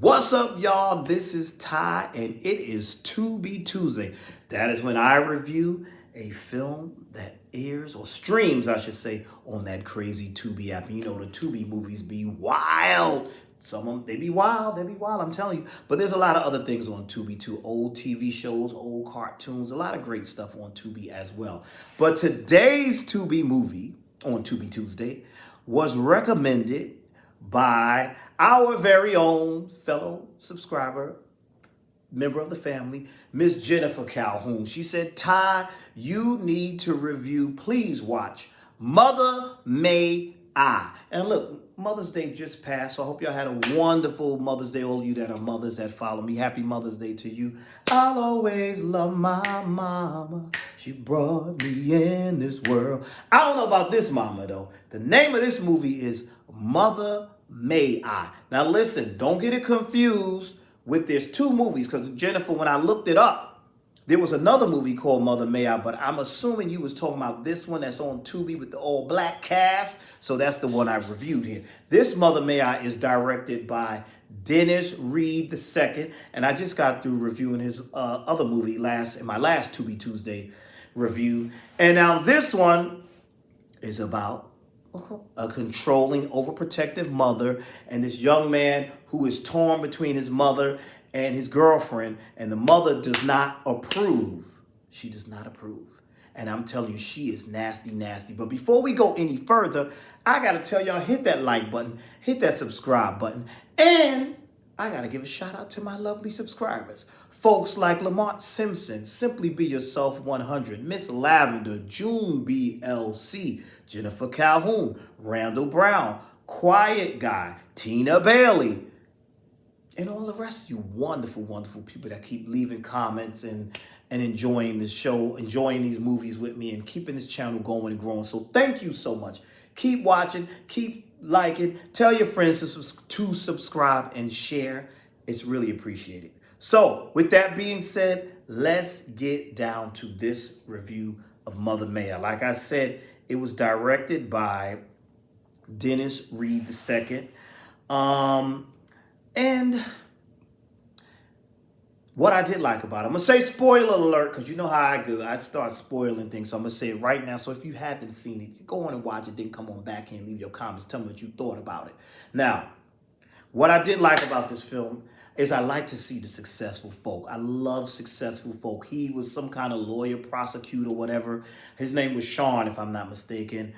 What's up, y'all? This is Ty, and it is Tubi Tuesday. That is when I review a film that airs or streams, I should say, on that crazy Tubi app. And you know, the Tubi movies be wild. Some of them, they be wild, I'm telling you. But there's a lot of other things on Tubi too. Old TV shows, old cartoons, a lot of great stuff on Tubi as well. But today's Tubi movie on Tubi Tuesday was recommended by our very own fellow subscriber, member of the family, Miss Jennifer Calhoun. She said, Ty, you need to review, please watch Mother May I. And look, Mother's Day just passed, so I hope y'all had a wonderful Mother's Day. All of you that are mothers that follow me, happy Mother's Day to you. I'll always love my mama. She brought me in this world. I don't know about this mama, though. The name of this movie is Mother May I. Now listen, don't get it confused with there's two movies, because Jennifer, when I looked it up, there was another movie called Mother May I, but I'm assuming you was talking about this one that's on Tubi with the all black cast, so that's the one I reviewed here. This Mother May I is directed by Dennis Reed II, and I just got through reviewing his other movie in my last Tubi Tuesday review, and now this one is about a controlling, overprotective mother and this young man who is torn between his mother and his girlfriend, and the mother does not approve. She does not approve. And I'm telling you, she is nasty, nasty. But before we go any further, I got to tell y'all, hit that like button, hit that subscribe button, and I got to give a shout out to my lovely subscribers. Folks like Lamont Simpson, Simply Be Yourself 100, Miss Lavender, June BLC, Jennifer Calhoun, Randall Brown, Quiet Guy, Tina Bailey, and all the rest of you wonderful, wonderful people that keep leaving comments and enjoying this show, enjoying these movies with me, and keeping this channel going and growing. So thank you so much. Keep watching, keep liking, tell your friends to subscribe and share. It's really appreciated. So with that being said, let's get down to this review of Mother May I. Like I said, it was directed by Dennis Reed II. And what I did like about it, I'm going to say spoiler alert, because you know how I go. I start spoiling things, so I'm going to say it right now. So if you haven't seen it, go on and watch it, then come on back here and leave your comments. Tell me what you thought about it. Now, what I did like about this film is I like to see the successful folk. I love successful folk. He was some kind of lawyer, prosecutor, whatever. His name was Sean, if I'm not mistaken.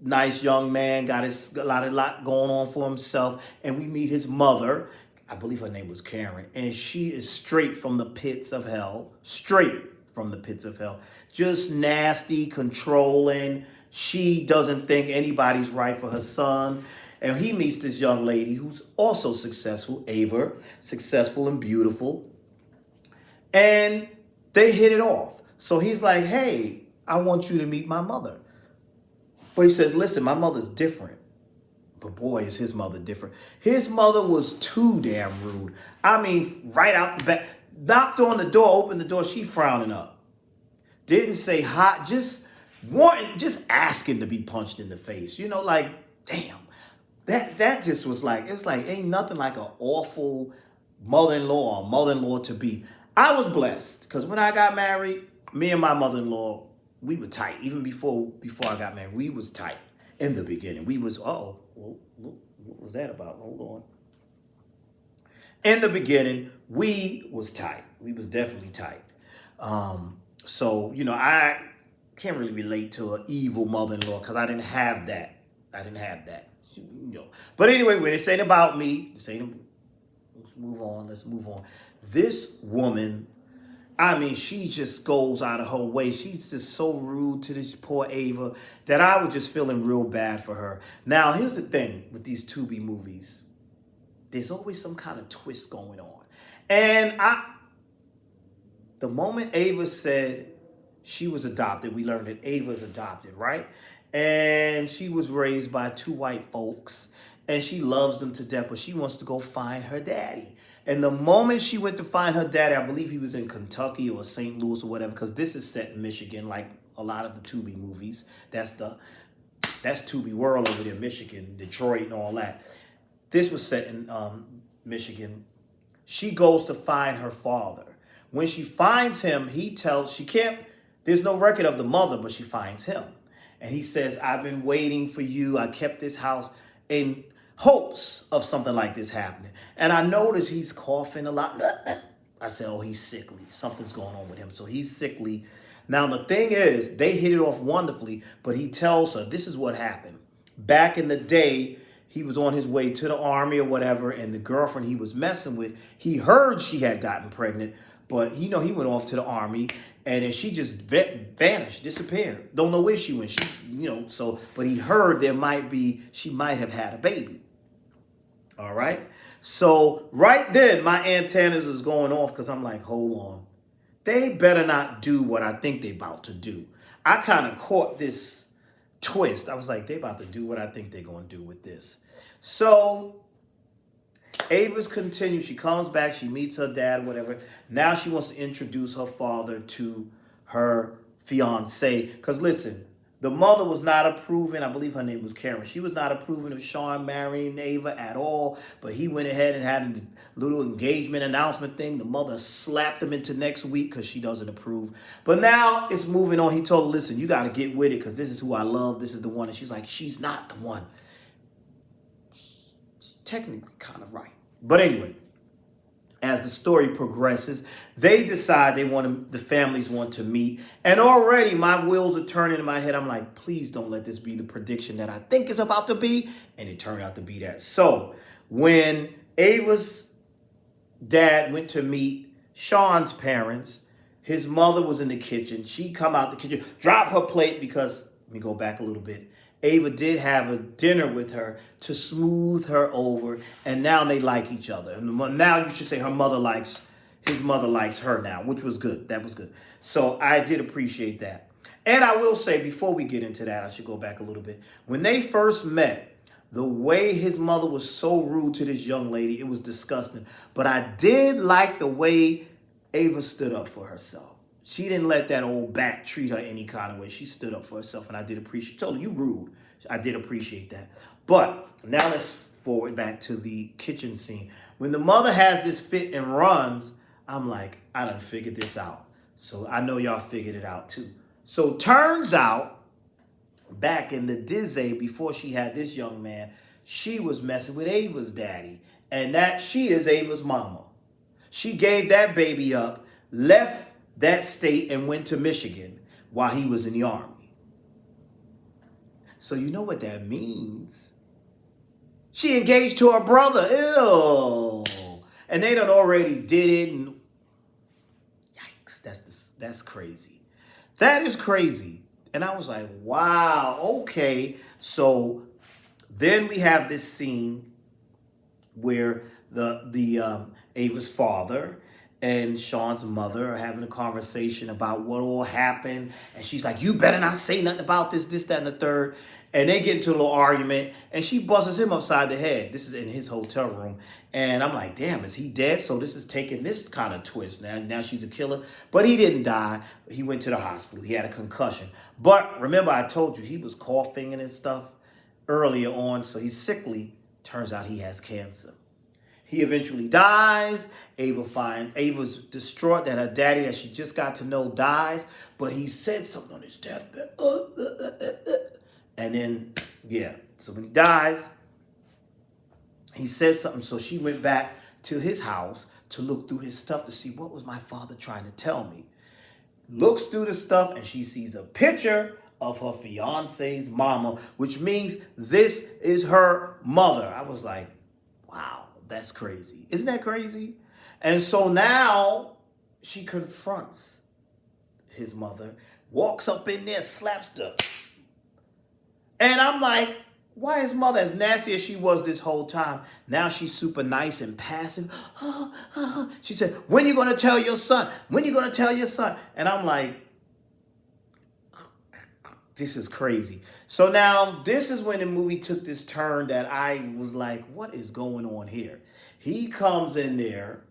Nice young man, got a lot going on for himself. And we meet his mother. I believe her name was Karen. And she is straight from the pits of hell. Straight from the pits of hell. Just nasty, controlling. She doesn't think anybody's right for her son. And he meets this young lady who's also successful, Ava, successful and beautiful. And they hit it off. So he's like, hey, I want you to meet my mother. But he says, listen, my mother's different. But boy, is his mother different. His mother was too damn rude. I mean, right out the back. Knocked on the door, opened the door, she frowning up. Didn't say hi, just asking to be punched in the face. You know, like, damn. That just was like, it's like, ain't nothing like an awful mother-in-law or mother-in-law to be. I was blessed, because when I got married, me and my mother-in-law, we were tight. Even before I got married, we was tight in the beginning. We was, what was that about? Hold on. In the beginning, we was tight. We was definitely tight. So, you know, I can't really relate to an evil mother-in-law, because I didn't have that. You know. But anyway, when this ain't about me, let's move on. This woman, I mean, she just goes out of her way. She's just so rude to this poor Ava that I was just feeling real bad for her. Now, here's the thing with these Tubi movies. There's always some kind of twist going on. And the moment Ava said she was adopted, we learned that Ava's adopted, right? And she was raised by two white folks, and she loves them to death, but she wants to go find her daddy. And the moment she went to find her daddy, I believe he was in Kentucky or St. Louis or whatever, because this is set in Michigan, like a lot of the Tubi movies. That's Tubi World over there, Michigan, Detroit, and all that. This was set in Michigan. She goes to find her father. When she finds him, she can't, there's no record of the mother, but she finds him. And he says, I've been waiting for you. I kept this house in hopes of something like this happening. And I notice he's coughing a lot. I said, oh, he's sickly. Something's going on with him. So he's sickly. Now, the thing is, they hit it off wonderfully, but he tells her, this is what happened. Back in the day, he was on his way to the army or whatever, and the girlfriend he was messing with, he heard she had gotten pregnant, but he went off to the army, and then she just vanished, disappeared. Don't know where she went. But he heard she might have had a baby. All right. So right then, my antennas is going off because I'm like, hold on. They better not do what I think they about to do. I kind of caught this twist. I was like, they about to do what I think they're going to do with this. So Ava's continues. She comes back. She meets her dad, whatever. Now she wants to introduce her father to her fiance. Because listen, the mother was not approving. I believe her name was Karen. She was not approving of Sean marrying Ava at all. But he went ahead and had a little engagement announcement thing. The mother slapped him into next week because she doesn't approve. But now it's moving on. He told her, listen, you got to get with it because this is who I love. This is the one. And she's like, she's not the one. She's technically kind of right. But anyway, as the story progresses, they decide the families want to meet. And already my wheels are turning in my head. I'm like, please don't let this be the prediction that I think is about to be. And it turned out to be that. So when Ava's dad went to meet Sean's parents, his mother was in the kitchen. She come out the kitchen, drop her plate because, let me go back a little bit. Ava did have a dinner with her to smooth her over, and now they like each other. And now you should say his mother likes her now, which was good. That was good. So I did appreciate that. And I will say, before we get into that, I should go back a little bit. When they first met, the way his mother was so rude to this young lady, it was disgusting. But I did like the way Ava stood up for herself. She didn't let that old bat treat her any kind of way. She stood up for herself, and I did appreciate. She told her, you rude. I did appreciate that. But now let's forward back to the kitchen scene. When the mother has this fit and runs, I'm like, I done figured this out. So I know y'all figured it out too. So turns out, back in the Dizzy, before she had this young man, she was messing with Ava's daddy. And that she is Ava's mama. She gave that baby up, left that state and went to Michigan while he was in the army. So you know what that means. She engaged to her brother. Ew. And they done already did it. And yikes, that's crazy. That is crazy. And I was like, wow, okay. So then we have this scene where the Ava's father and Sean's mother are having a conversation about what all happened. And she's like, you better not say nothing about this, that, and the third. And they get into a little argument, and she busts him upside the head. This is in his hotel room. And I'm like, damn, is he dead? So this is taking this kind of twist. Now she's a killer. But he didn't die. He went to the hospital. He had a concussion. But remember, I told you he was coughing and stuff earlier on. So he's sickly. Turns out he has cancer. He eventually dies. Ava's distraught that her daddy that she just got to know dies. But he said something on his deathbed. And then, yeah. So when he dies, he said something. So she went back to his house to look through his stuff to see what was my father trying to tell me. Looks through the stuff and she sees a picture of her fiance's mama, which means this is her mother. I was like, wow. That's crazy. Isn't that crazy? And so now she confronts his mother, walks up in there, slaps the. And I'm like, why is mother as nasty as she was this whole time? Now she's super nice and passive. She said, when you going to tell your son? When you going to tell your son? And I'm like, this is crazy. So now this is when the movie took this turn that I was like, what is going on here? He comes in there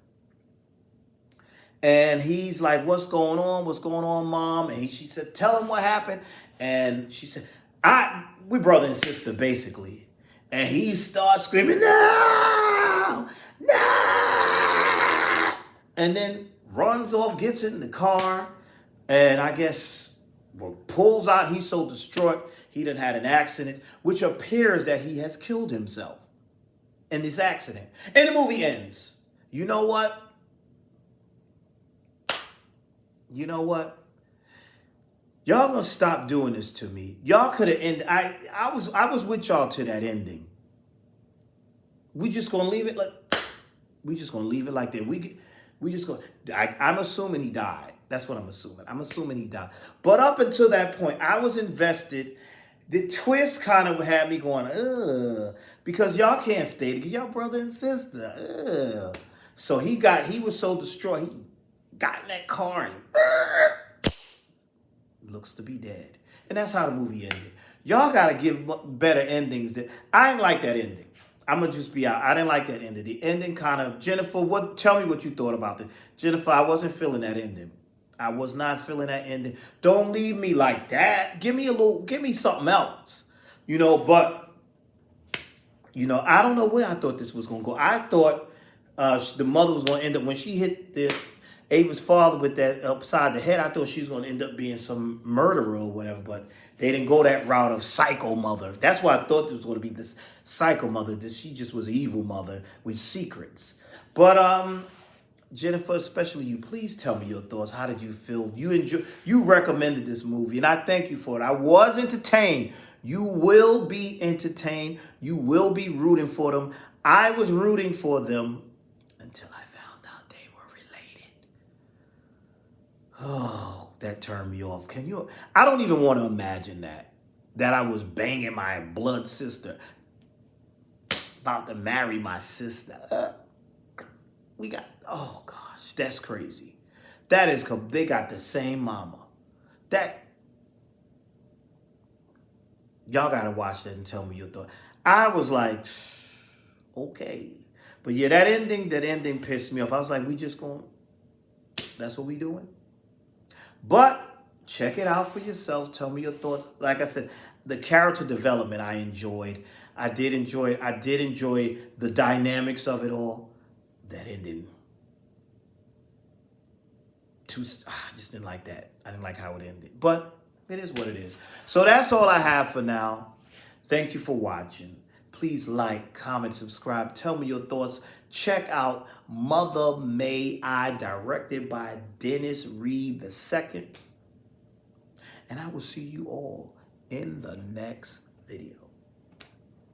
and he's like, what's going on? What's going on, Mom? And she said, tell him what happened. And she said, we brother and sister, basically. And he starts screaming, no, no. and then runs off, gets in the car, and I guess pulls out. He's so distraught he done had an accident, which appears that he has killed himself in this accident. And the movie ends. You know what? You know what? Y'all gonna stop doing this to me. Y'all could have ended. I was with y'all to that ending. We just gonna leave it like we just gonna leave it like that. We just go. I'm assuming he died. That's what I'm assuming. I'm assuming he died. But up until that point, I was invested. The twist kind of had me going, ugh, because y'all can't stay together, y'all brother and sister. Ugh. So he was so distraught. He got in that car and looks to be dead. And that's how the movie ended. Y'all gotta give better endings. I didn't like that ending. I'm gonna just be out. I didn't like that ending. The ending kind of Jennifer. Tell me what you thought about it, Jennifer. I wasn't feeling that ending. I was not feeling that ending. Don't leave me like that. Give me something else. But I don't know where I thought this was gonna go. I thought the mother was gonna end up when she hit Ava's father with that upside the head. I thought she was gonna end up being some murderer or whatever, but they didn't go that route of psycho mother. That's why I thought there was gonna be this psycho mother. She just was an evil mother with secrets. But Jennifer, especially you, please tell me your thoughts. How did you feel? You recommended this movie, and I thank you for it. I was entertained. You will be entertained. You will be rooting for them. I was rooting for them until I found out they were related. Oh, that turned me off. I don't even want to imagine that I was banging my blood sister, about to marry my sister. Oh gosh, that's crazy. They got the same mama. Y'all gotta watch that and tell me your thoughts. I was like, okay. But yeah, that ending pissed me off. I was like, that's what we doing? But check it out for yourself. Tell me your thoughts. Like I said, the character development I enjoyed. I did enjoy it. I did enjoy the dynamics of it all. That ending, I just didn't like that. I didn't like how it ended. But it is what it is. So that's all I have for now. Thank you for watching. Please like, comment, subscribe. Tell me your thoughts. Check out Mother May I, directed by Dennis Reed II. And I will see you all in the next video.